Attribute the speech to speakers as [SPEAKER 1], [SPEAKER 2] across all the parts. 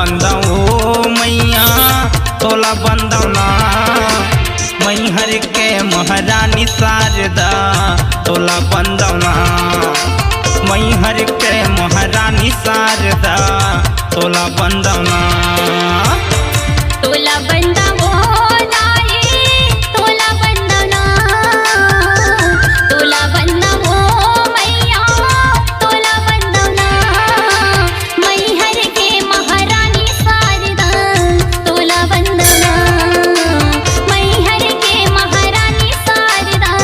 [SPEAKER 1] बंदो मैया तोला बंदौना मैहर के महारानी शारदा तोला बंदौना मैहर के महारानी शारदा तोला बंदौना
[SPEAKER 2] तोला बंदवो नारी तोला बंदना तोला बंदवो मैया तोला बंदना मैहर के महारानी शारदा तोला बंदना मैहर के महारानी शारदा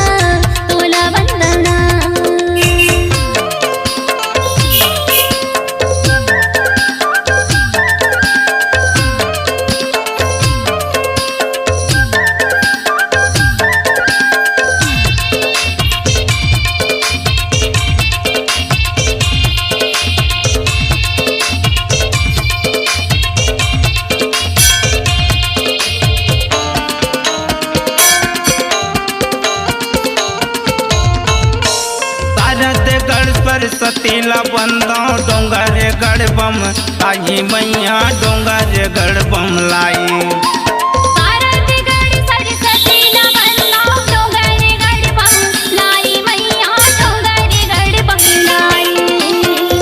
[SPEAKER 2] तोला बंदना
[SPEAKER 1] सतीला बंदो डोंगर गढ़बम आई मैया डोंगर गढ़बम लाई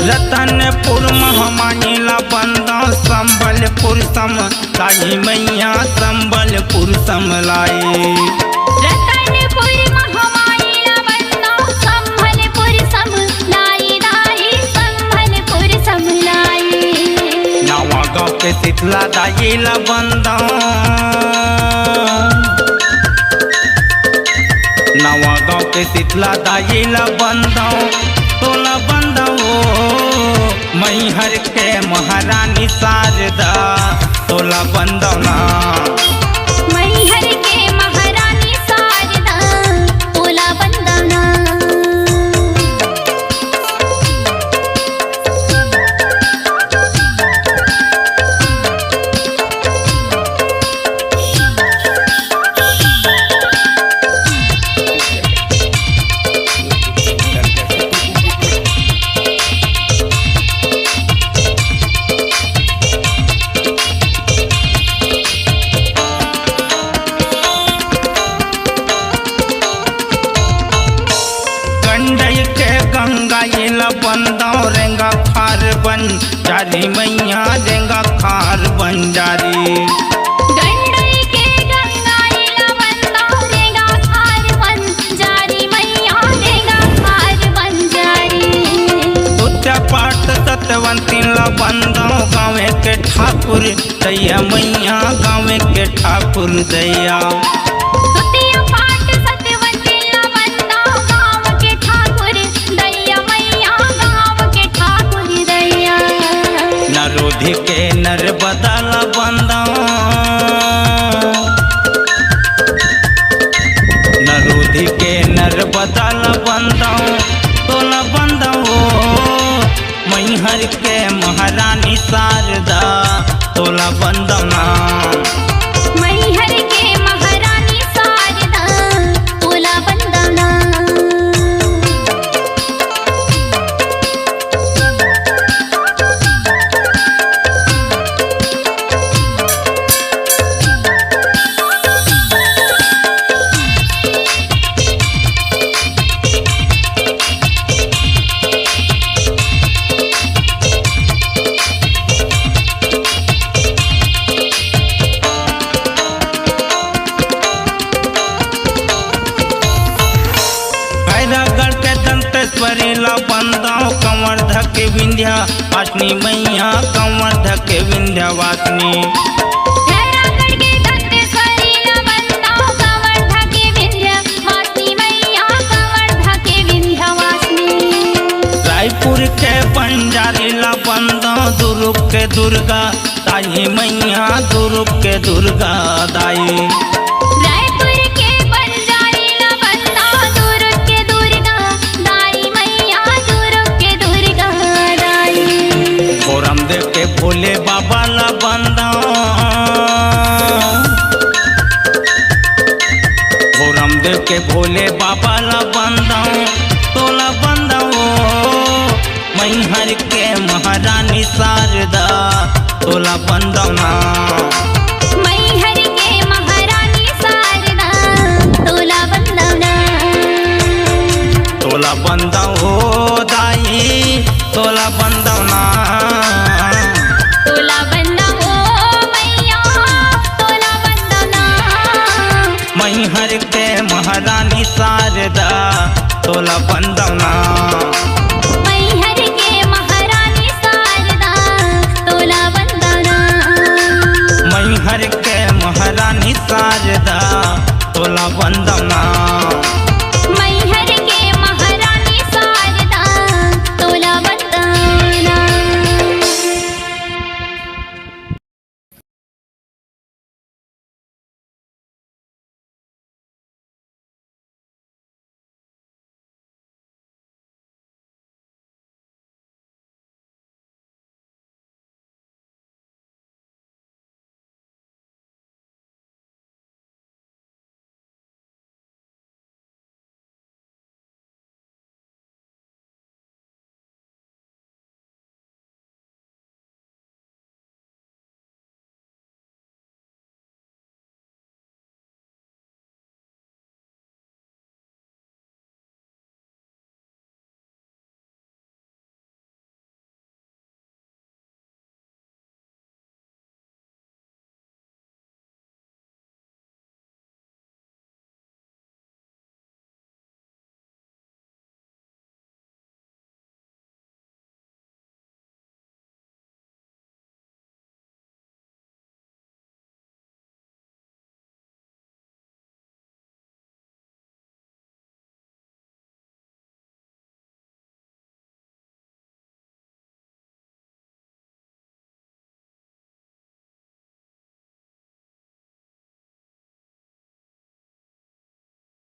[SPEAKER 1] रतनपुर महामानीला बंदो संबलपुर सम लाई मैया संबलपुर सम लाई शीतला दाइला बंदो नवा गाँव के शीतला दाइला बंदो तोला बंदो मैहर के महारानी शारदा तोला बंदौना
[SPEAKER 2] मैहर के महारानी शारदा तोला बंदना
[SPEAKER 1] बंदो रेंगा खार बन जारी मैया रेंगा खार बन जारी
[SPEAKER 2] गंडई के गंगाईला बंदो रेंगा खार बन जारी मैया रेंगा खार बन जारी
[SPEAKER 1] तुझा पाट सतवंतीला बंदो गाँव के ठाकुर दैया मैया गाँव के ठाकुर दैया नरोधी के नर बदला बंदो नरोधी के नर बदला बंदो तोला बंदो मैहर के महारानी शारदा तोला बंदौना
[SPEAKER 2] मैहर के महारानी शारदा तोला बंदना ला बंदो कंवर धके विंध्या वासनी मैया कंवर धके विंध्या वासनी रायपुर के बंजारी ला बंदो दुर्ग के दुर्गा दाई मैया दुर्ग के दुर्गा दाई के भोले बाबा ला बंदो रामदेव के भोले बाबा ला बंदो तोला बंदो मैहर के महारानी शारदा
[SPEAKER 1] तोला बंदौना
[SPEAKER 2] मैहर के महारानी शारदा तोला बंदौना
[SPEAKER 1] तोला बंदौ हो दाई तोला बंदौना
[SPEAKER 2] तोला बंदौ ओ मैया तोला बंदौना
[SPEAKER 1] मैहर के महारानी शारदा तोला बंदौना
[SPEAKER 2] मैहर के महारानी शारदा तोला बंदौना
[SPEAKER 1] मैहर के महारानी शारदा तोला बंदौना